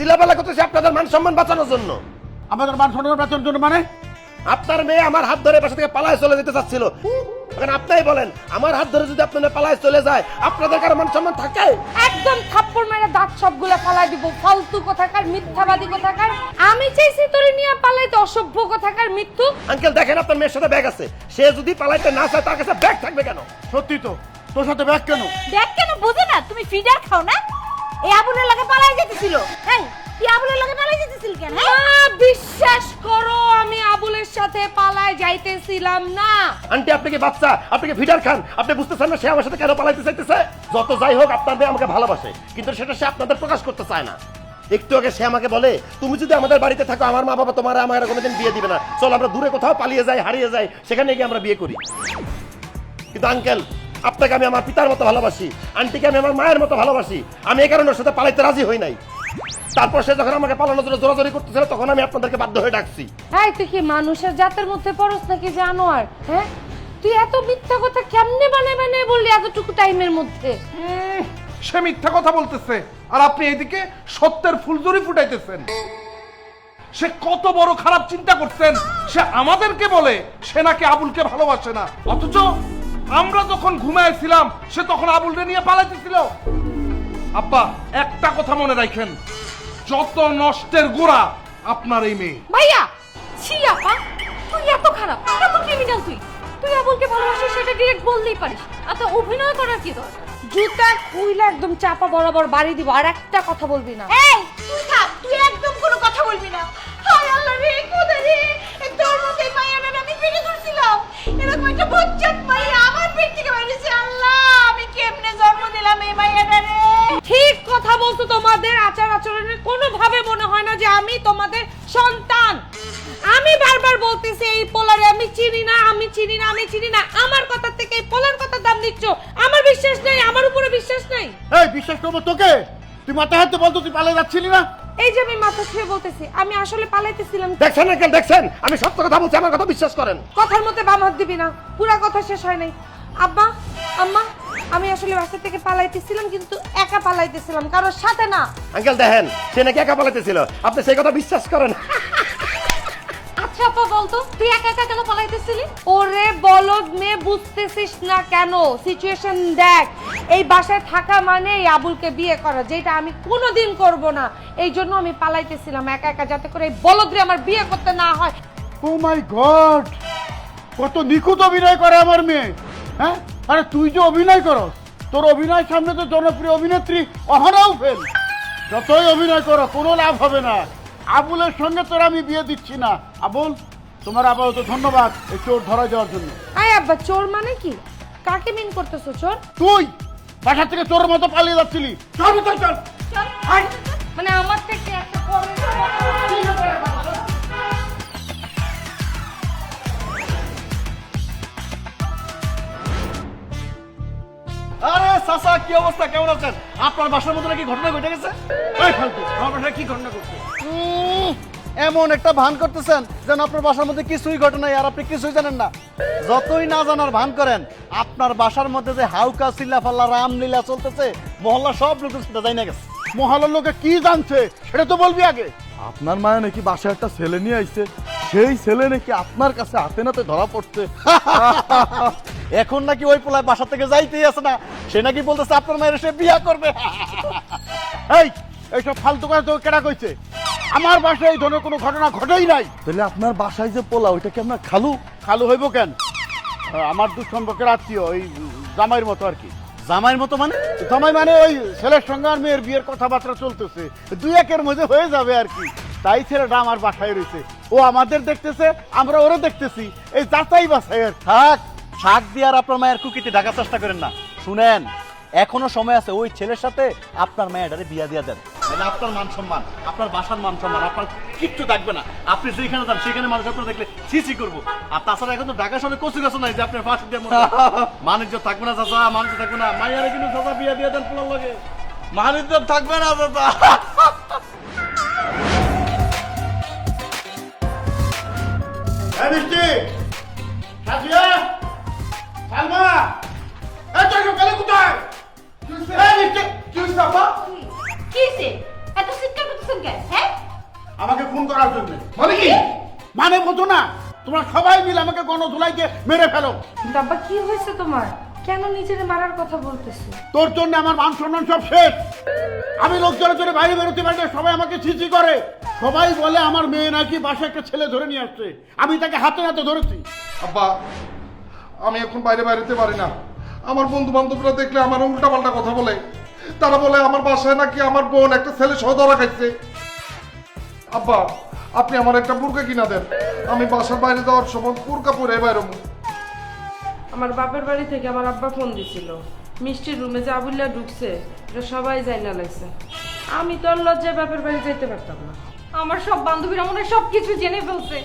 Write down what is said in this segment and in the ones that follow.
সিলাবেলা করতেছি আপনাদের মান সম্মান বাঁচানোর জন্য। আমাদের মান সম্মান বাঁচানোর জন্য মানে? আপনার মেয়ে আমার হাত ধরে বাসা থেকে পালায় চলে যেতে চাচ্ছিল, এখন আপনিই বলেন আমার হাত ধরে যদি আপনাদের পালায় চলে যায় আপনাদের কার মান সম্মান থাকে? একদম থাপ্পড় মেরে দাঁত সবগুলো ফালাই দিব। ফালতু কথাকার, মিথ্যাবাদী কথাকার। আমি চাইছি তোরে নিয়ে পালাইতে, অসভ্য কথাকার, মিথ্যু। আঙ্কেল দেখেন আপনার মেয়ের সাথে ব্যাগ আছে, সে যদি পালাইতে না চায় তার কাছে ব্যাগ থাকবে কেন? সত্যি তো, তোর সাথে ব্যাগ কেন? দেখ কেন বুঝো না, তুমি ফিডার খাও না? এই আবুলের লাগে পালাই যেতেছিল। হ্যাঁ, কি আবুলের লাগে পালাই যেতেছিল কেন? মা, বিশ্বাস করো আমি আবুলের সাথে পালায় যাইতেছিলাম না। আন্টি আপনি কি বাচ্চা, আপনি কি ফিডার খান? আপনি বুঝতেছেন না সে আমার সাথে কেন পালাইতে চাইতেছে? যত যাই হোক আপনার মেয়ে আমাকে ভালোবাসে, কিন্তু সেটা সে আপনাদের প্রকাশ করতে চায় না। একটু আগে সে আমাকে বলে তুমি যদি আমাদের বাড়িতে থাকো আমার মা বাবা তোমার আমার কোনোদিন বিয়ে দিবে না, চল আমরা দূরে কোথাও পালিয়ে যাই, হারিয়ে যাই, সেখানে গিয়ে আমরা বিয়ে করি। কিন্তু আঙ্কেল আপনাকে আমি আমার পিতার মতো ভালোবাসি, আন্টিকে আমি আমার মায়ের মতো ভালোবাসি, আমি এই কারণে ওর সাথে পালাইতে রাজি হই নাই। তারপর সে যখন আমাকে পালানোর জন্য জোরাজোরি করতেছিল তখন আমি আপনাদেরকে বাধ্য হয়ে ডাকছি। হ্যাঁ, তুই কি মানুষের জাতের মধ্যে পড়স নাকি জানো? আর হ্যাঁ, তুই এত মিথ্যা কথা কেমনে বানায় বললি এতটুকু টাইমের মধ্যে? সে মিথ্যা কথা বলতেছে আর আপনি এদিকে সত্যের ফুলজুরি ফুটাইতেছেন। সে কত বড় খারাপ চিন্তা করছেন, সে আমাদেরকে বলে সে নাকি আবুলকে ভালোবাসে না, অথচ আমরা যখন ঘুমাইছিলাম সে তখন আবুলকে নিয়ে পালাইতেছিল। আব্বা একটা কথা মনে রাখেন, যত নষ্টের গোড়া আপনার এই মেয়ে। ভাইয়া, ছি আপা, তুই এত খারাপ, এত ক্রিমিনাল। তুই আবুলকে ভালোবাসিস সেটা ডিরেক্ট বলতেই পারিস। এত অভিনয় করার কি দরকার? জুতা খুইলা একদম চাপা বরাবর বাড়ি দিব। আর একটা কথা বলবি না। এই তুই থাক, তুই একদম কোনো কথা বলবি না। হায় আল্লাহ রে, কোথা রে, তোর মধ্যে মায়াটা আমি পেটে ধরছিলাম, এরকম একটা বজ্জাত মাইয়া আমার পেট থেকে বেরিয়েছে। আল্লাহ, আমি কেমনে জন্ম দিলাম এই মাইয়াটা রে? ঠিক কথা বলছো, তোমাদের আচার আচরণে কোনোভাবে মনে হয় না যে আমি তোমাদের সন্তান। আমি বারবার বলতেছি এই পোলারে আমি চিনি না, আমি চিনি না, আমি চিনি না। আমার কথা থেকে এই পোলার কথা দাম দিচ্ছ। আমার বিশ্বাস নেই, আমার উপরে বিশ্বাস নেই। এই বিশ্বাস করবো তোকে? তুই মাথা হাতে বলতো তুই পালিয়ে যাচ্ছিলি না? এই যে আমি মাথা ছুঁয়ে বলতেছি আমি আসলে পালাইতেছিলাম। দেখছেন আঙ্কেল, দেখছেন আমি সত্য কথা বলছি, আমার কথা বিশ্বাস করেন। কথার মধ্যে বাম হাত দিবি না, পুরা কথা শেষ হয় নাই। আব্বা, আম্মা, আমি আসলে বাসা থেকে পালাইতেছিলাম, কিন্তু একা পালাইতেছিলাম, কারোর সাথে না। আঙ্কেল দেখেন সে নাকি একা পালাইতেছিল, আপনি সেই কথা বিশ্বাস করেন? আচ্ছা আপা বলতো, তুই একা একা কেন পালাইতেছিলি? ওরে বলদ মেয়ে, বুঝতেছিস না কেন? সিচুয়েশন দেখ, এই বাসায় থাকা মানে এই আবুলকে বিয়ে করা, যেটা আমি কোনোদিন করব না। এই জন্য আমি পালাইতেছিলাম একা একা, যাতে করে এই বলদরে আমার বিয়ে করতে না হয়। ও মাই গড, কত নিখুঁত অভিনয় করে আমার মেয়ে। হ্যাঁ, আরে তুই যে অভিনয় করো, তোর অভিনয় সামনে তো জনপ্রিয় অভিনেত্রী অহনাও ফেল। যতই অভিনয় করো কোনো লাভ হবে না। আবুলের সঙ্গে তোর আমি বিয়ে দিচ্ছি না। আবুল, তোমার আপাতত ধন্যবাদ এই চোর ধরা যাওয়ার জন্য। আয় আব্বা, চোর মানে কি? কাকে মিন করতেছো চোর? তুই বাসা থেকে চোরের মতো পালিয়ে যাচ্ছিলি। চল চল চল। মানে আমার থেকে একটা কমে আরে চাচা, কি অবস্থা, কেমন আছেন? আপনার বাসার মধ্যে নাকি ঘটনা ঘটে গেছে? এই ফালতু, আমার বাসায় কি ঘটনা করছে? এমন একটা ভান করতেছেন যেন আপনার বাসার মধ্যে কিছুই ঘটে নাই আর আপনি কিছুই জানেন না। যতই না জানার ভান করেন, আপনার বাসার মধ্যে যে হাউকা চিল্লাফাল্লা রামলীলা চলতেছে মহল্লা সব লোক সেটা জানি না গেছে। মহল্লার লোকে কি জানছে সেটা তো বলবি আগে। আপনার মায়া নাকি বাসায় একটা ছেলে নিয়ে আইছে, সেই ছেলে নাকি আপনার কাছে হাতে নাতে ধরা পড়ছে। এখন নাকি ওই পোলায় বাসা থেকে যাইতেই আছে না, সে নাকি বলতেছে আপনার মায়ের সে বিয়া করবে। এই এইসব ফালতু কথা তো কেডা কইছে? আমার বাসায় এই ধরনের কোনো ঘটনা ঘটেই নাই। তাহলে আপনার বাসায় যে পোলা, ওইটা কি আপনার খালু? খালু হইব কেন? আমার দুঃসম্পর্কের আত্মীয়, ওই জামাইয়ের মতো আর কি। জামাইয়ের মতো মানে? জামাই মানে ওই ছেলের সঙ্গে আর মেয়ের বিয়ের কথাবার্তা চলতেছে, দুই একের মধ্যে হয়ে যাবে আর কি। তাই ছেলেটা আমার বাসায় রয়েছে, ও আমাদের দেখতেছে, আমরা ওরে দেখতেছি, এই যাচাই বাছাই আর কি। থাক, শাক দিয়ে আর আপনার মায়ের কুকিতে ঢাকার চেষ্টা করেন না। শুনেন, এখনো সময় আছে, ওই ছেলের সাথে আপনার মেয়েটারে বিয়া দিয়া দেন। তাহলে আপনার মান সম্মান, আপনার বাসার মান সম্মান আপনার কিচ্ছু থাকবে না। আপনি যেখানে যান সেখানে মানুষ আপনার দেখলে ছিছি করবো। আর তাছাড়া এখন তো ঢাকা শহরে কচু গাছ নাই যে আপনার ফাঁসি দিয়ে মানুষ থাকবে না। চাচা, মানুষ থাকবে না, মাইয়ারে কিন্তু চাচা বিয়া দিয়া দেন পোলার লাগে। মানুষ থাকবে না চাচা। এই মিষ্টি, সাজিয়া, সালমা, এই তুই গেলে কোথায়? এই মিষ্টি, কি হইছে আপা? কি হইছে? এত চিৎকার করতেছেন কেন? মানে বোঝো না? তোমরা সবাই মিলে আমাকে গণধুলাইকে মেরে ফেলো। কিন্তু আব্বা কি হয়েছে তোমার? কেন নিজের মারার কথা বলতেছো? তোর জন্য আমার মান সম্মান সব শেষ। আমি লোকজনের জন্য বাইরে বেরোতে পারি না, সবাই আমাকে ছিছি করে। সবাই বলে আমার মেয়ে নাকি বাসায় একটা ছেলে ধরে নিয়ে আসছে, আমি তাকে হাতে নাতে ধরেছি। আব্বা আমি এখন বাইরে বাইরেতে পারি না। আমার বন্ধু বান্ধবরা দেখলে আমার উল্টাপাল্টা কথা বলে। তারা বলে আমার বাসায় নাকি আমার বোন একটা ছেলে সহ ধরা খাইছে। আব্বা আপনি আমার একটা বুরকা কিনা দেন, আমি বাসার বাইরে যাওয়ার সময় বুরকা পরে বাইরে। আমার বাপের বাড়ি থেকে আমার আব্বা ফোন দিছিল, মিষ্টির রুমে যে আবুল্লা ঢুকছে এটা সবাই জানা লাগছে। আমি তো আর লজ্জায় বাপের বাড়ি যেতে পারতাম না। আমার সব বান্ধবীরা মনে হয় সবকিছু জেনে ফেলছে।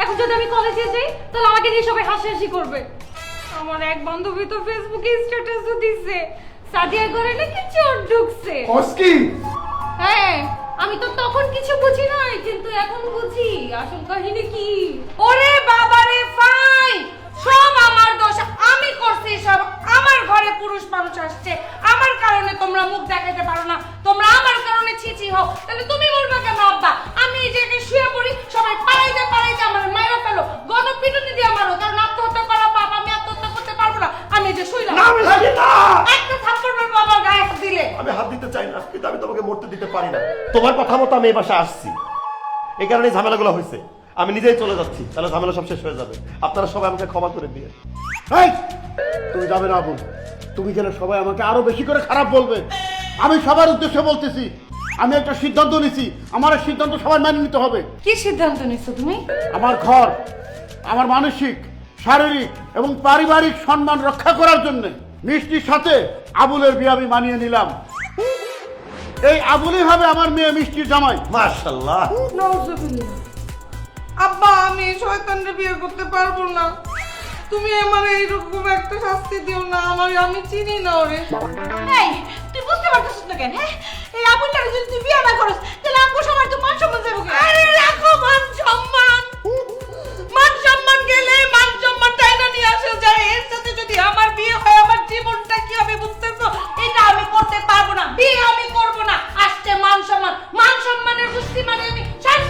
এখন যদি আমি কলেজে যাই তাহলে আমাকে নিয়ে সবাই হাসাহাসি করবে। আমার এক বান্ধবী তো ফেসবুকে স্ট্যাটাসও দিছে সাদিয়া ঘরে নাকি চোর ঢুকছে। কসকি হ্যাঁ, আমি তো তখন কিছু বুঝি নাই, কিন্তু এখন বুঝি আসল কাহিনী কি। ওরে বাবা রে ফাই, সব আমার দোষ, আমি করছি সব। আমার ঘরে পুরুষ মানুষ আসছে, আমার কারণে তোমরা মুখ দেখাতে পারো না, তোমরা আমার কারণে ছিছি হও। তাহলে তুমি বলবে কেন আব্বা? আমি এই জায়গায় শুয়ে পড়ি, সবাই পালাইতে পালাইতে আমার মায়েরা ফেলো, গণপিটুনি দিয়ে মারো, কারণ আত্মহত্যা করা পাপ, আমি আত্মহত্যা করতে পারবো না। আমি এই যে শুইলাম, না আমি লাগি না। একটা থাপ্পড় মারবো আমার গায়ে হাত দিলে। আমি হাত দিতে চাই না, কিন্তু আমি তোমাকে মরতে দিতে পারি না। তোমার কথা মতো আমি এই বাসায় আসছি, এই কারণে ঝামেলাগুলো হয়েছে। আমি নিজেই চলে যাচ্ছি, তাহলে ঝামেলা সব শেষ হয়ে যাবে। আপনারা সবাই আমাকে ক্ষমা করে দিয়ে। এই, তুমি যাবে না বোন। তুমি গেলে সবাই আমাকে আরো বেশি করে খারাপ বলবে। আমি সবার উদ্দেশ্যে বলতেছি, আমি একটা সিদ্ধান্ত নিছি, আমার এই সিদ্ধান্ত সবাই মেনে নিতে হবে। কি সিদ্ধান্ত নিছো তুমি? আমার ঘর, আমার মানসিক, শারীরিক এবং পারিবারিক সম্মান রক্ষা করার জন্য মিষ্টির সাথে আবুলের বিয়ে আমি মানিয়ে নিলাম। এই আবুলই হবে আমার মেয়ে মিষ্টির জামাই। মাশাআল্লাহ। নাউজুবিল্লাহ। আব্বা আমি এই শয়তানরে বিয়ে করতে পারবো না। তুমি আমার এইরকম একটা শাস্তি দিও না, আমি চিনি না ওরে। এই তুই বুঝতে পারছিস না কেন? হ্যাঁ, এই আবুলটারে যদি তুই বিয়ে না করিস তাহলে আব্বু সবার তো মান সম্মান যাবে। আরে রাখো মান সম্মান, মান সম্মান গেলে মান সম্মান টাইনা নিয়ে আসা যায়। এর সাথে যদি আমার বিয়ে হয় আমার জীবনটা কি হবে বুঝতেছো? এটা আমি করতে পারবো না, বিয়ে আমি করবো না। আসছে মান সম্মান, মান সম্মানের বুঝতে মানে আমি শেষ।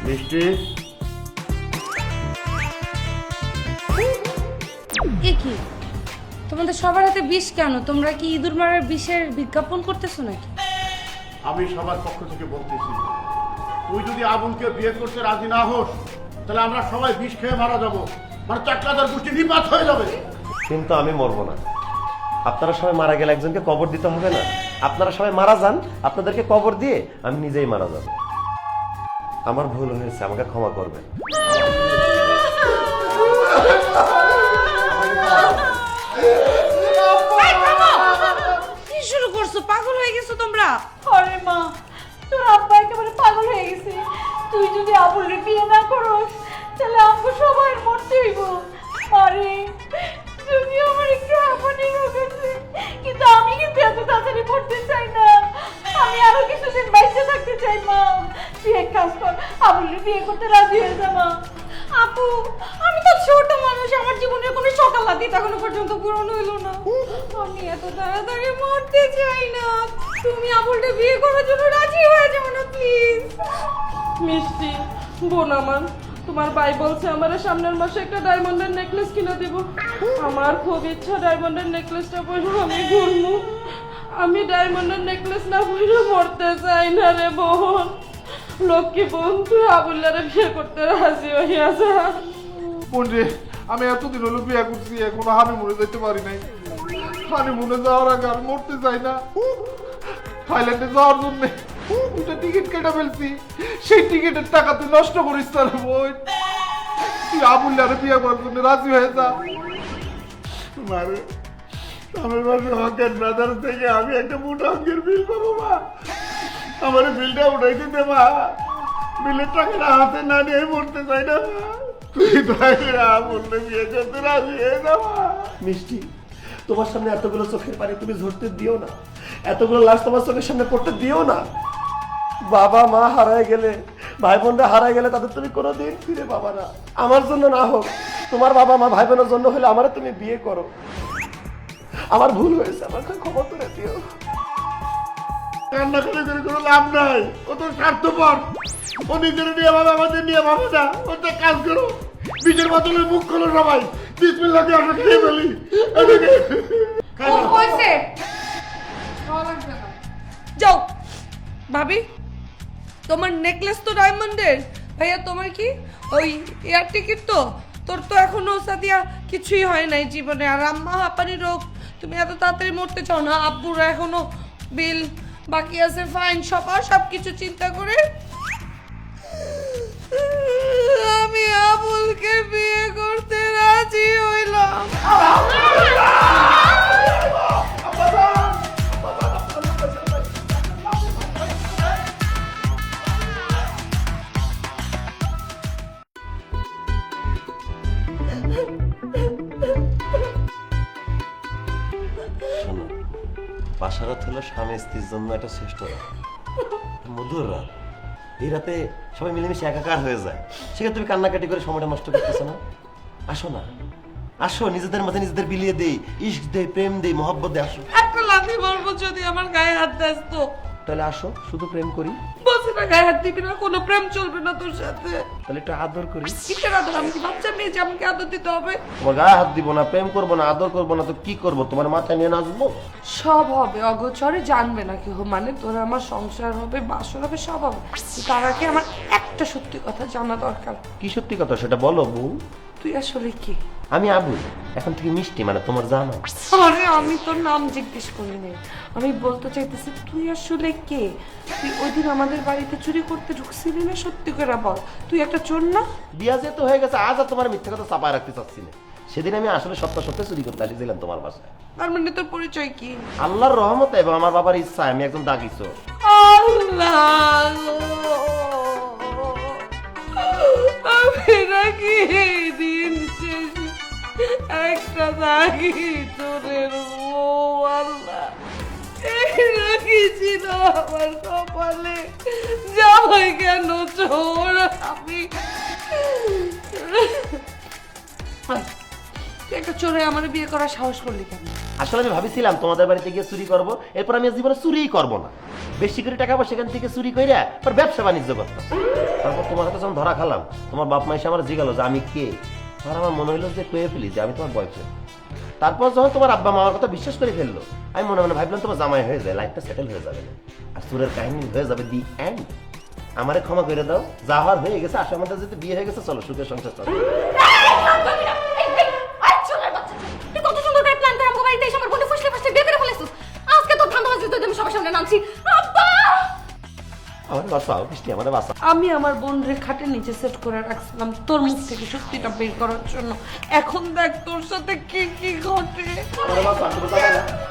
মিষ্টি, এ কি তোমাদের সবার হাতে বিষ কেন? তোমরা কি ইঁদুর মারার বিষের বিজ্ঞাপন করতেছো নাকি? আমি সবার পক্ষ থেকে বলতেছি, তুই যদি আবুলকে বিয়ে করতে রাজি না হোস তাহলে আমরা সবাই বিষ খেয়ে মারা যাবো, মানে চাকলাদার গোষ্ঠী নিপাত হয়ে যাবে। কিন্তু আমি মরবো না। আপনারা সবাই মারা গেলে একজনকে কবর দিতে হবে না? আপনারা সবাই মারা যান, আপনাদেরকে কবর দিয়ে আমি নিজেই মারা যাব। আমার ভুল হয়েছে, আমাকে ক্ষমা করবেন। কি শুরু করছো? পাগল হয়ে গেছো তোমরা? আরে মা, তোর আব্বা একেবারে পাগল হয়ে গেছে। তুই যদি আবুলের বিয়ে না করস তাহলে আব্বু সবাই মরতে হইব। আরে যদি আমার একটু হাঁপানি হয়েছে, কিন্তু আমি কিন্তু এত তাড়াতাড়ি মরতে চাই না। আমি আরো কিছুদিন বাইচে থাকতে চাই মা। তুই এক কাজ কর, আবুলের বিয়ে করতে রাজি হয়ে যা মা। আপু, আমি তো ছোট মানুষ, আমার জীবনের কোনো সকাল রাত এখনো পর্যন্ত পূরণ হইলো না। আমি এত তাড়াতাড়ি মরতে চাই না। তুমি আবুলটা বিয়ে করার জন্য রাজি হয়ে যাও না প্লিজ। মিষ্টি বোন আমার, তোমার ভাই বলছে আমার সামনের মাসে একটা ডায়মন্ডের নেকলেস কিনে দিব। আমার খুব ইচ্ছা ডায়মন্ডের নেকলেসটা পরে আমি ঘুরবো। আমি ডায়মন্ডের নেকলেস না পরে মরতে চাই না রে বোন। লক্ষ্মী বোন, তুই আবুল্লারে বিয়ে করতে রাজি হইয়া যা। বোন রে, আমি এতদিন হলো বিয়ে করছি, এখনো হানি মনে যেতে পারি নাই। হানি মনে যাওয়ার আগে আমি মরতে চাই না। থাইল্যান্ডে যাওয়ার জন্য দুটা টিকিট কেটে ফেলছি, সেই টিকিটের টাকা তুই নষ্ট করিস না রে বোন। তুই আবুল্লারে বিয়ে করার জন্য রাজি হয়ে যা। মারে, আমার বাড়ি হকের ব্রাদার থেকে আমি একটা মোটা অঙ্কের বিল পাবো মা। আমার বিলটা উঠাই দিতে মা। বিলের টাকাটা হাতে না নিয়ে মরতে চাই না মা। তুই দয়া করে বললে বিয়ে করতে রাজি হয়ে যা মা। মিষ্টি, তোমার সামনে এতগুলো চোখের পানি তুমি ঝরতে দিও না, এতগুলো লাশ তোমার চোখের সামনে পড়তে দিও না। বাবা মা হারায় গেলে ভাই বোনরা হারাই গেলে তাদের তুমি কোনোদিন ফিরে পাবা না। আমার জন্য না হোক, তোমার বাবা মা ভাই বোনের জন্য হলে আমারে তুমি বিয়ে করো। আমার ভুল হয়েছে, আমাকে ক্ষমা করে দিও। কান্না করে করে কোনো লাভ নাই, ও তো স্বার্থপর। ও নিজের নিয়ে ভাবে, আমাদের নিয়ে ভাবে না। ওটা কাজ করো, বীজের বদলে মুখ খোলো সবাই, বিসমিল্লাহ দিয়ে আমরা খেয়ে ফেলি। ও হয়েছে, যাও ভাবি, তোমার নেকলেস তো ডায়মন্ডের, ভাইয়া তোমার কি ওই এয়ার টিকিট? তো তোর তো এখনো সাদিয়া কিছুই হয় নাই জীবনে, আর আম্মা হাঁপানি রোগ, তুমি এত তাড়াতাড়ি মরতে চাও না। আব্বুরা এখনো বিল বাকি আছে, ফাইন, সব কিছু চিন্তা করে আমি আবুলকে বিয়ে করতে রাজি হইলাম। শোনো, বাসারাত হলো স্বামী স্ত্রীর জন্য একটা শ্রেষ্ঠ রাত, মধুর রাত। এই রাতে সবাই মিলেমিশে একাকার হয়ে যায়, সেখানে তুমি কান্নাকাটি করে সময়টা নষ্ট করতেছো না। আসো না, আসো, নিজেদের মধ্যে নিজেদের বিলিয়ে দেই, ইশক দেই, প্রেম দেই, মহব্বত দেই। আসো, একটা লাথি মারবো যদি আমার গায়ে হাত দেস তো। তাহলে আসো, শুধু প্রেম করি। বলছি না গায়ে হাত দিবি না, কোনো প্রেম চলবে না তোর সাথে। তাহলে একটু আদর করি। কিসের আদর? আমি কি বাচ্চা মেয়ে যে আমাকে আদর দিতে হবে? তোমার গায়ে হাত দিব না, প্রেম করবো না, আদর করবো না, তো কি করবো? তোমার মাথায় নিয়ে নাচবো? সব হবে, অগোচরে জানবে না কেউ, মানে তোর আমার সংসার হবে, বাসর হবে, সব হবে। তার আগে আমার একটা সত্যি কথা জানা দরকার। কি সত্যি কথা সেটা বলো বউ। তুই আসলে কি? আমি আবুল, এখন থেকে মিষ্টি, মানে তোমার জানো। আরে আমি তোর নাম জিজ্ঞেস করি নাই, আমি বলতে চাইতেছি তুই আসলে কে? তুই ওই দিন আমাদের বাড়িতে চুরি করতে ঢুকছিলি না? সত্যি করে বল, তুই একটা চোর না? বিয়া যেহেতু হয়ে গেছে, আজ আর তোমার মিথ্যা কথা চাপায় রাখতে চাচ্ছি না। সেদিন আমি আসলে সত্য চুরি করতে আসছিলাম তোমার বাসায়। তার মানে তোর পরিচয় কি? আল্লাহর রহমতে এবং আমার বাবার ইচ্ছা আমি একজন দাগি চোর। আল্লাহ, আমি নাকি এই দিন শেষে একটা দাগি চোরের বউ? আল্লাহ, এই নাকি ছিল আমার কপালে? জামাই কেন চোর? আমি তুই একটা চোরে আমার বিয়ে করার সাহস করলি কেন? আসলে আমি ভাবিছিলাম তোমাদের বাড়িতে গিয়ে চুরি করব, এরপর আমি জীবনে চুরিই করবো না, বেশি করে টাকা পয়সা সেখান থেকে চুরি কইরা পর ব্যবসা বাণিজ্য করতাম। তারপর তোমার হাতে যখন ধরা খালাম, তোমার বাপ মা এসে আমার জিজ্ঞালো যে আমি কে, আর আমার মনে হলো যে কয়ে ফেলি যে আমি তোমার বয়ফ্রেন্ড। তারপর যখন তোমার আব্বা মা আমার কথা বিশ্বাস করে ফেললো, আমি মনে মনে ভাবলাম তোমার জামাই হয়ে যায়, লাইফটা সেটেল হয়ে যাবে, আর চোরের কাহিনী হয়ে যাবে দি এন্ড। আমারে ক্ষমা করে দাও, যা হওয়ার হয়ে গেছে, আসার মধ্যে যদি বিয়ে হয়ে গেছে, চলো সুখের সংসার চলো। কত সুন্দর করে প্ল্যান করে আমাকে বাড়িতে এসে আমার বোনে ফুসলে ফুসলে বিয়ে করে ফেলেছিস। আজকে তোর ঠান্ডা বাজে, আমি সবার সামনে নামছি। আব্বা, আমার বাসাও বৃষ্টি, আমার বাসা। আমি আমার বোনরে খাটের নিচে সেট করে রাখছিলাম তোর মুখ থেকে সত্যিটা বের করার জন্য। এখন দেখ তোর সাথে কি কি ঘটে।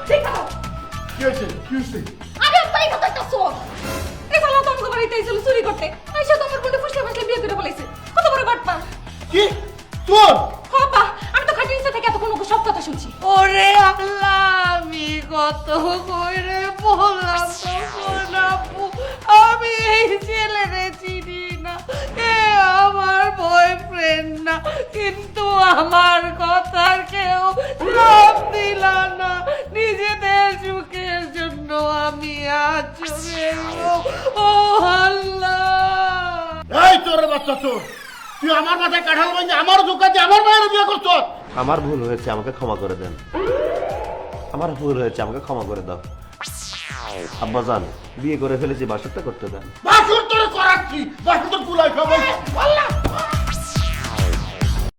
ঠিক আছে। কি হয়েছে? কি হয়েছে? আরে তাই তো একটা চোর। এই শালা তো আমাকে বাড়িতে এসে চুরি করতে, আইসা তো আমার বোনে ফুসলে ফুসলে বিয়ে করে ফেলেছে। কত বড় বাটপা! কি চোর? বাবা, আমি তো খাটের নিচে থেকে এতক্ষণ সব কথা শুনছি। ওরে আল্লাহ, আমি কত কইরে বললাম তখন আপু, আমি এই ছেলেরে চিনি না, এ আমার বয়ফ্রেন্ড না, কিন্তু আমার কথার কেউ লাভ দিল না। নিজেদের সুখের জন্য আমি আজ চলে এলো। ও আল্লাহ, এই চোরের বাচ্চা চোর, তুই আমার মাথায় কাঁঠাল ভাঙে আমার ধোকা দিয়ে আমার মায়ের বিয়ে করছ। আমার ভুল হয়েছে, আমাকে ক্ষমা করে দেন। আমার ভুল হয়েছে, আমাকে ক্ষমা করে দাও। আব্বা জান, বিয়ে করে ফেলেছি, বাসরটা করতে দেন। বাসুর তোরে করাচ্ছি, বাসুর তোর কুলাই খাবো। আল্লাহ